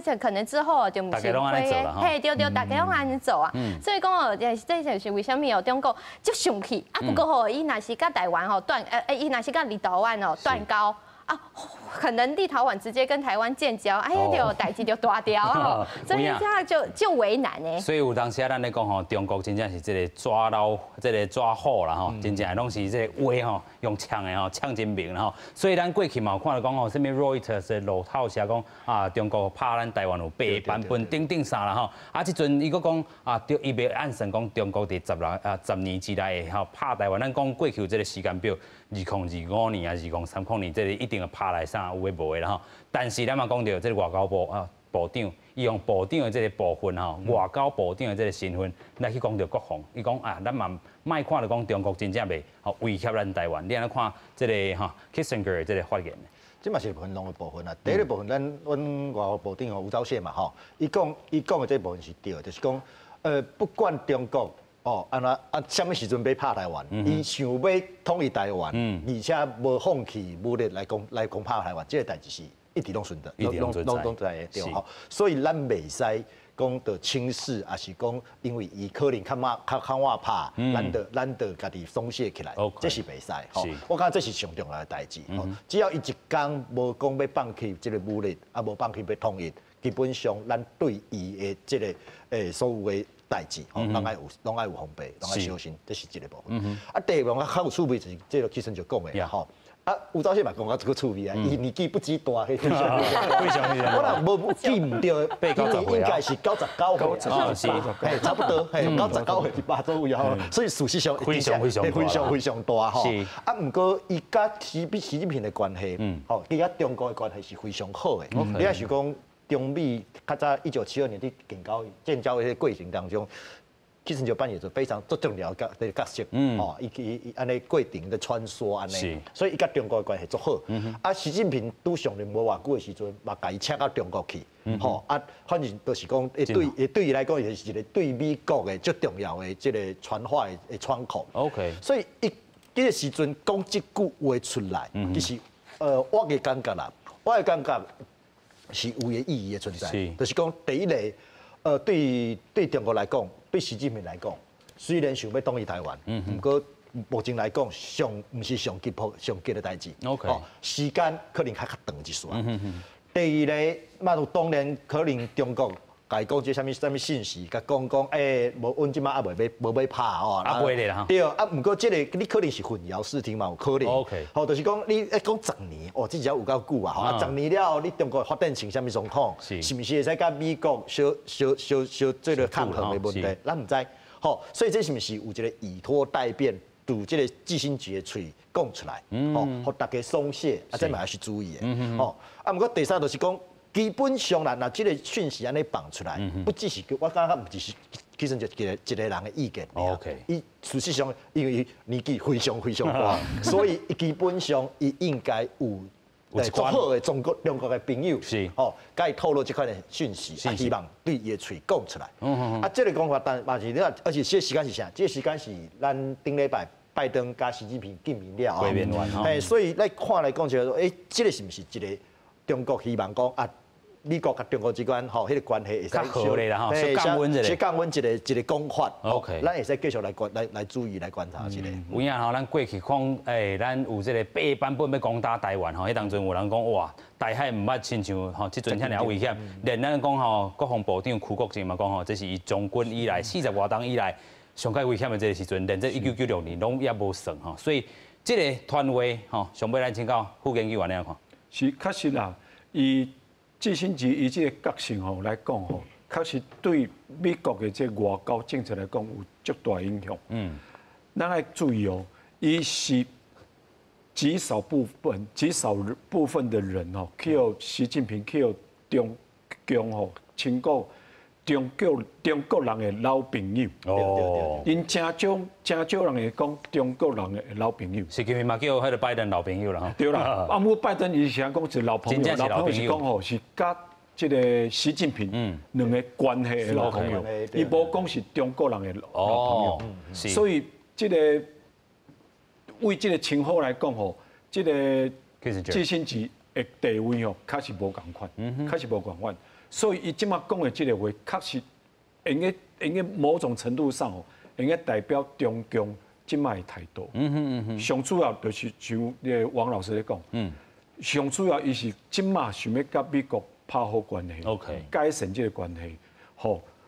这可能之后就不是灰，对，大家拢安尼走啊。所以讲这就是为什么中国就生气不过伊若是甲台湾伊若是甲立陶宛断交。可能立陶宛直接跟台湾建交，就代志就大条哦，所以这样就为难呢。所以有当时咱咧讲吼，中国真正是这个抓牢，这个抓好啦吼，真正拢是这个话吼用枪的吼，枪真明啦吼。所以咱过去嘛有看到讲吼，什么 Reuters 的路透社讲中国拍咱台湾有8版本等啥啦吼。即阵伊佫讲伊要按算讲中国伫10年之内吼拍台湾，咱讲过去有这个时间表，2025年啊，2030年，这个一定要拍来啥有诶无诶啦吼。但是咱嘛讲到这个外交部长，伊用部长的这个部分吼，外交部长的这个身份来去讲到国防，伊讲咱嘛莫看到讲中国真正袂威胁咱台湾，你安尼看这个Kissinger 的这个发言。这嘛是分两个部分啊。第一个部分，阮外交部长吴钊燮嘛伊讲的这部分是对，就是讲不管中国。什么时阵要拍台湾？伊想要统一台湾，而且无放弃武力来攻拍台湾，这个代志是一直拢顺的，拢在对吼。所以咱袂使讲到轻视，还是讲因为伊可能较晚拍，咱得家己松懈起来，这是袂使。吼，我感觉这是上重要的代志。吼，只要伊一天无讲要放弃这个武力，啊无放弃要统一，基本上咱对伊的这个所有的代志，吼，拢爱有防备，拢爱小心，这是一个部分。啊，第二个较有趣味就是，这个其实就讲的吼。啊，吴钊燮嘛讲到这个趣味啊，伊年纪不止大，非常我若无记唔对，应该是99岁，嘿，差不多，嘿，99岁18左右吼，所以事实上非常大吼。啊，不过伊甲习近平的关系，吼，伊甲中国的关系是非常好的。你也是讲中美较早1972年伫建交的过程当中。基辛格扮演着非常重要的角色，哦，伊安尼过程的穿梭安尼，所以伊甲中国的关系足好。啊，习近平拄上任无偌久的时阵，嘛甲伊请到中国去，吼啊，反正就是讲，对伊来讲，也是一个对美国的最重要的这个传话的窗口。OK， 所以伊这个时阵讲这句话出来，其实我嘅感觉啦，我嘅感觉是有嘅意义的存在，就是讲第一个。对中国来讲，对习近平来讲，虽然想要统一台湾，不过目前来讲，唔是上急的代志。OK， 时间可能较长一丝。第二个，嘛有当然可能中国甲伊讲这什么信息，甲讲，无阮即马也无要拍哦。啊，袂咧啦。对，啊，不过这个你可能是混淆视听嘛，有可能。OK， 好，就是讲你讲10年，哦，至少有够久啊。啊，10年了后，你中国发展成什么状况？是不是会使甲美国小这个抗衡的问题？咱唔知。好，所以这是不是有一个以拖代变，từ这个基辛格的嘴讲出来，哦，互大家松懈，啊，这嘛也是注意的。哦，啊，不过第三就是讲。基本上啦，那这个讯息安尼放出来，不只是我感觉，不只是其实就一个人的意见。OK， 伊事实上因为年纪非常大，所以基本上伊应该有足好的中国的朋友，是哦，甲伊透露这款的讯息，希望对伊的嘴讲出来。啊，这个讲法但嘛是你看，而且这个时间是啥？这个时间是咱顶礼拜拜登加习近平见面了啊，所以来看来讲就说，这个是不是一个中国希望讲啊？美国甲中国之间吼，迄个关系会使较好咧啦吼，先降温一个讲法。OK， 咱会使继续来注意来观察一个。有影吼，咱过去讲，咱有这个8版本要攻打台湾吼，迄当阵有人讲哇，台海唔捌亲像吼，即阵遐尔危险。连咱讲吼，国防部长邱国正嘛讲吼，这是伊从军以来40多年以来上介危险的这个时阵，连这1996年拢也无算吼，所以这个团话吼，上尾咱请教副研究员来看。是确实啦，伊。基辛格伊这个角色吼来讲吼，确实对美国的这外交政策来讲有极大影响。咱要注意哦，伊是极少部分的人吼，去习近平去中共吼，称过中国人的老朋友。哦，因真少人会讲中国人的老朋友。习近平嘛叫迄个拜登老朋友啦。对啦，啊，不过拜登以前讲是老朋友，老朋友是讲吼是甲这个习近平两个关系的老朋友，伊无讲是中国人的老朋友。所以这个为这个称呼来讲吼，这个基辛格的地位吼，确实无共款，确实无共款。所以伊即马讲的这个话，确实用个某种程度上哦，用个代表中共即马的态度。上主要就是像王老师咧讲，上主要伊是即马想要甲美国拍好关系，改善这个关系，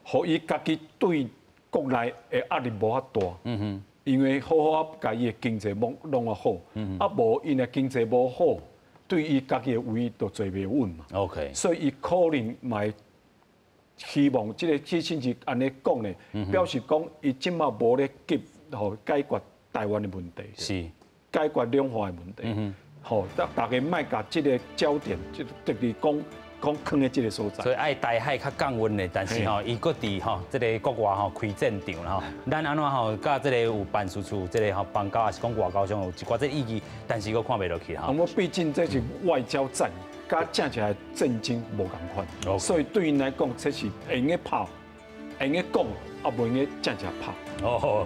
互伊家己对国内的压力无遐大。因为好好甲伊的经济弄啊好，啊无因的经济无好。对伊家己的位都坐袂稳嘛 ，OK， 所以伊可能买希望即个基辛格安尼讲呢，表示讲伊即马无咧急吼解决台湾的问题，是解决两岸的问题，吼，大家莫甲即个焦点就特别讲囥在即个所在。所以爱台海较降温的，但是吼，伊搁伫吼即个国外吼开战场啦吼，咱安怎吼甲即个有办事处，即个吼邦交也是讲外交上有一寡即意义，但是搁看袂落去哈。我毕竟这是外交战，甲正起来战争无共款，所以对因来讲，这是用个拍，用个讲，啊无用个正正拍。哦。